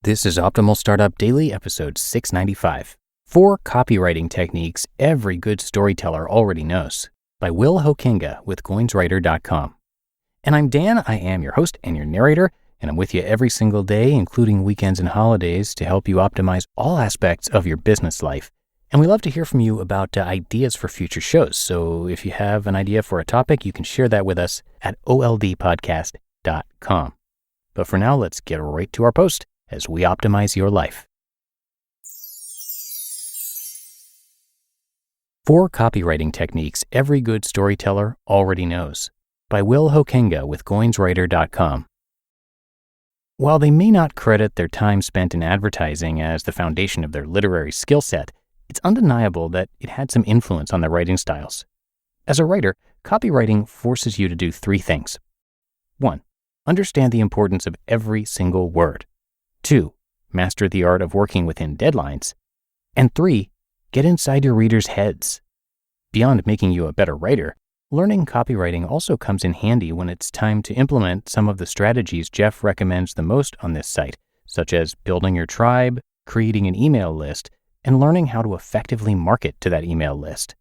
This is Optimal Startup Daily, episode 695. 4 Copywriting Techniques Every Good Storyteller Already Knows, by Hoekenga with GoinsWriter.com. And I'm Dan, I am your host and your narrator, and I'm with you every single day, including weekends and holidays, to help you optimize all aspects of your business life. And we love to hear from you about ideas for future shows, so if you have an idea for a topic, you can share that with us at oldpodcast.com. But for now, let's get right to our post as we optimize your life. 4 Copywriting Techniques Every Good Storyteller Already Knows, by Hoekenga with GoinsWriter.com. While they may not credit their time spent in advertising as the foundation of their literary skill set, it's undeniable that it had some influence on their writing styles. As a writer, copywriting forces you to do 3 things. 1. Understand the importance of every single word. 2. Master the art of working within deadlines. And 3. Get inside your readers' heads. Beyond making you a better writer, learning copywriting also comes in handy when it's time to implement some of the strategies Jeff recommends the most on this site, such as building your tribe, creating an email list, and learning how to effectively market to that email list.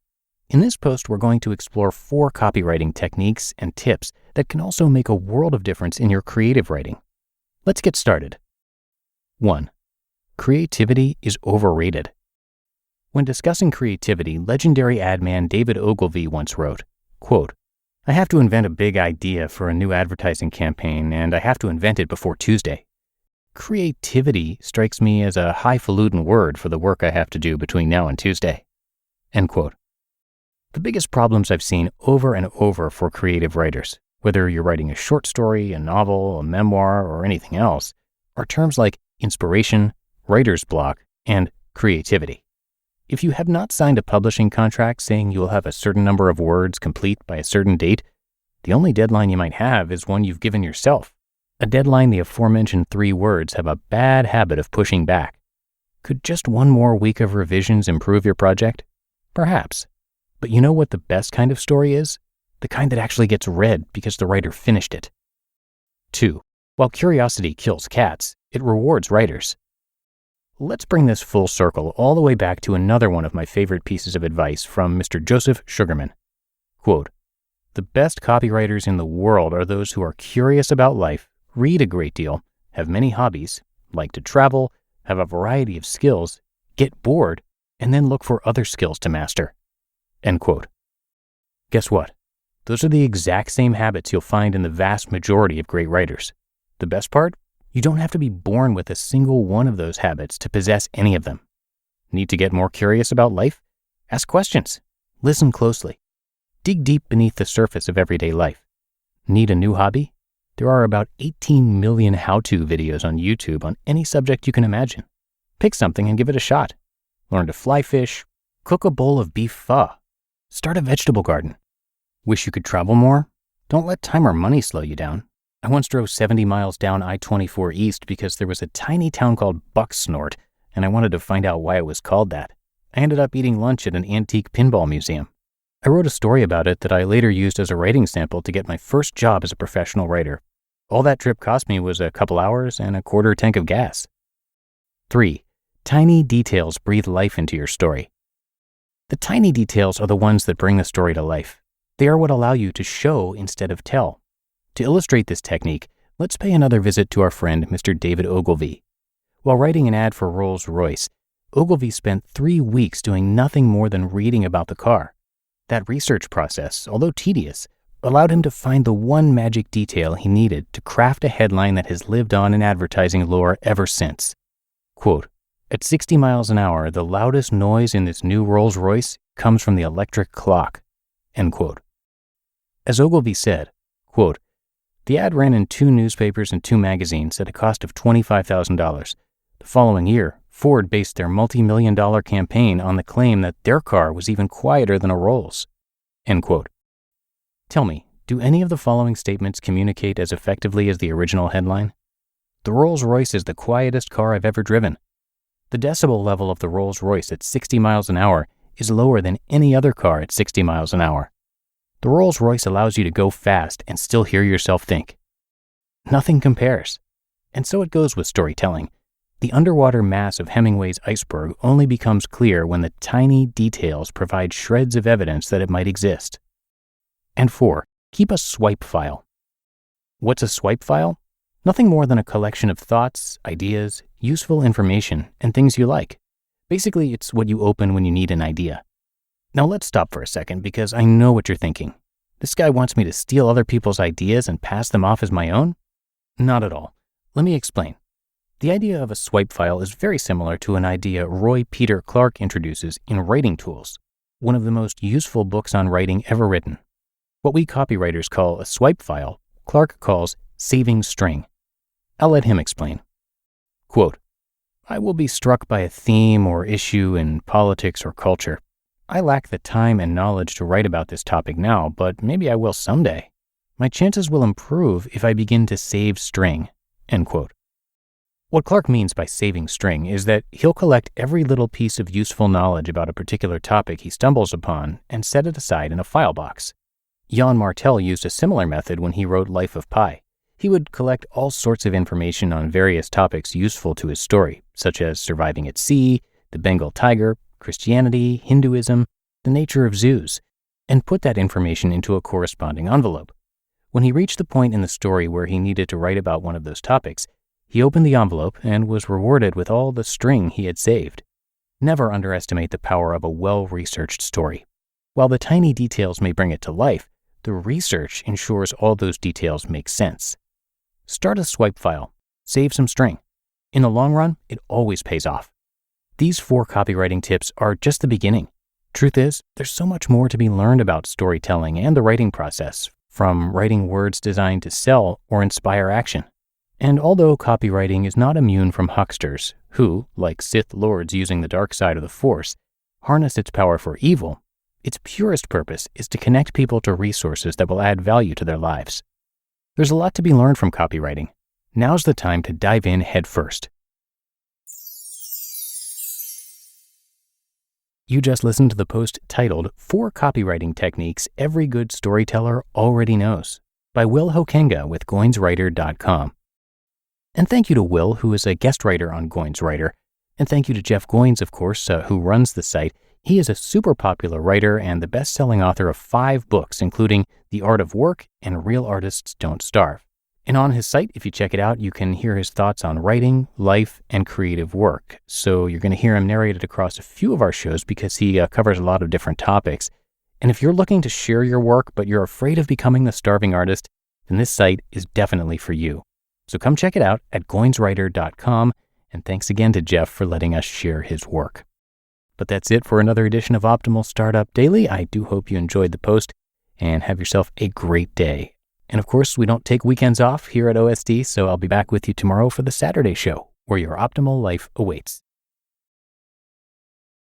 In this post, we're going to explore 4 copywriting techniques and tips that can also make a world of difference in your creative writing. Let's get started. 1. Creativity is overrated. When discussing creativity, legendary ad man David Ogilvy once wrote, quote, "I have to invent a big idea for a new advertising campaign, and I have to invent it before Tuesday. Creativity strikes me as a highfalutin word for the work I have to do between now and Tuesday." End quote. The biggest problems I've seen over and over for creative writers, whether you're writing a short story, a novel, a memoir, or anything else, are terms like inspiration, writer's block, and creativity. If you have not signed a publishing contract saying you will have a certain number of words complete by a certain date, the only deadline you might have is one you've given yourself. A deadline the aforementioned 3 words have a bad habit of pushing back. Could just one more week of revisions improve your project? Perhaps. But you know what the best kind of story is? The kind that actually gets read because the writer finished it. 2. While curiosity kills cats, it rewards writers. Let's bring this full circle all the way back to another one of my favorite pieces of advice from Mr. Joseph Sugarman. Quote, "The best copywriters in the world are those who are curious about life, read a great deal, have many hobbies, like to travel, have a variety of skills, get bored, and then look for other skills to master." End quote. Guess what? Those are the exact same habits you'll find in the vast majority of great writers. The best part? You don't have to be born with a single one of those habits to possess any of them. Need to get more curious about life? Ask questions. Listen closely. Dig deep beneath the surface of everyday life. Need a new hobby? There are about 18 million how-to videos on YouTube on any subject you can imagine. Pick something and give it a shot. Learn to fly fish, cook a bowl of beef pho, start a vegetable garden. Wish you could travel more? Don't let time or money slow you down. I once drove 70 miles down I-24 East because there was a tiny town called Bucksnort, and I wanted to find out why it was called that. I ended up eating lunch at an antique pinball museum. I wrote a story about it that I later used as a writing sample to get my first job as a professional writer. All that trip cost me was a couple hours and a quarter tank of gas. 3. Tiny details breathe life into your story. The tiny details are the ones that bring the story to life. They are what allow you to show instead of tell. To illustrate this technique, let's pay another visit to our friend, Mr. David Ogilvy. While writing an ad for Rolls-Royce, Ogilvy spent 3 weeks doing nothing more than reading about the car. That research process, although tedious, allowed him to find the one magic detail he needed to craft a headline that has lived on in advertising lore ever since. Quote, "At 60 miles an hour, the loudest noise in this new Rolls-Royce comes from the electric clock." End quote. As Ogilvy said, quote, "The ad ran in 2 newspapers and 2 magazines at a cost of $25,000. The following year, Ford based their multi-million-dollar campaign on the claim that their car was even quieter than a Rolls." End quote. Tell me, do any of the following statements communicate as effectively as the original headline? The Rolls-Royce is the quietest car I've ever driven. The decibel level of the Rolls-Royce at 60 miles an hour is lower than any other car at 60 miles an hour. The Rolls-Royce allows you to go fast and still hear yourself think. Nothing compares. And so it goes with storytelling. The underwater mass of Hemingway's iceberg only becomes clear when the tiny details provide shreds of evidence that it might exist. And 4, keep a swipe file. What's a swipe file? Nothing more than a collection of thoughts, ideas, useful information, and things you like. Basically, it's what you open when you need an idea. Now let's stop for a second because I know what you're thinking. This guy wants me to steal other people's ideas and pass them off as my own? Not at all. Let me explain. The idea of a swipe file is very similar to an idea Roy Peter Clark introduces in Writing Tools, one of the most useful books on writing ever written. What we copywriters call a swipe file, Clark calls saving string. I'll let him explain. Quote, I will be struck by a theme or issue in politics or culture. I lack the time and knowledge to write about this topic now, but maybe I will someday. My chances will improve if I begin to save string. End quote. What Clark means by saving string is that he'll collect every little piece of useful knowledge about a particular topic he stumbles upon and set it aside in a file box. Jan Martel used a similar method when he wrote Life of Pi. He would collect all sorts of information on various topics useful to his story, such as surviving at sea, the Bengal tiger, Christianity, Hinduism, the nature of zoos, and put that information into a corresponding envelope. When he reached the point in the story where he needed to write about one of those topics, he opened the envelope and was rewarded with all the string he had saved. Never underestimate the power of a well-researched story. While the tiny details may bring it to life, the research ensures all those details make sense. Start a swipe file. Save some string. In the long run, it always pays off. These 4 copywriting tips are just the beginning. Truth is, there's so much more to be learned about storytelling and the writing process, from writing words designed to sell or inspire action. And although copywriting is not immune from hucksters who, like Sith lords using the dark side of the Force, harness its power for evil, its purest purpose is to connect people to resources that will add value to their lives. There's a lot to be learned from copywriting. Now's the time to dive in head first. You just listened to the post titled 4 Copywriting Techniques Every Good Storyteller Already Knows by Will Hoekenga with GoinsWriter.com. And thank you to Will, who is a guest writer on Goins Writer. And thank you to Jeff Goins, of course, who runs the site. He is a super popular writer and the best-selling author of 5 books, including The Art of Work and Real Artists Don't Starve. And on his site, if you check it out, you can hear his thoughts on writing, life, and creative work. So you're going to hear him narrated across a few of our shows because he covers a lot of different topics. And if you're looking to share your work, but you're afraid of becoming the starving artist, then this site is definitely for you. So come check it out at GoinsWriter.com, and thanks again to Jeff for letting us share his work. But that's it for another edition of Optimal Startup Daily. I do hope you enjoyed the post, and have yourself a great day. And of course, we don't take weekends off here at OSD, so I'll be back with you tomorrow for the Saturday show, where your optimal life awaits.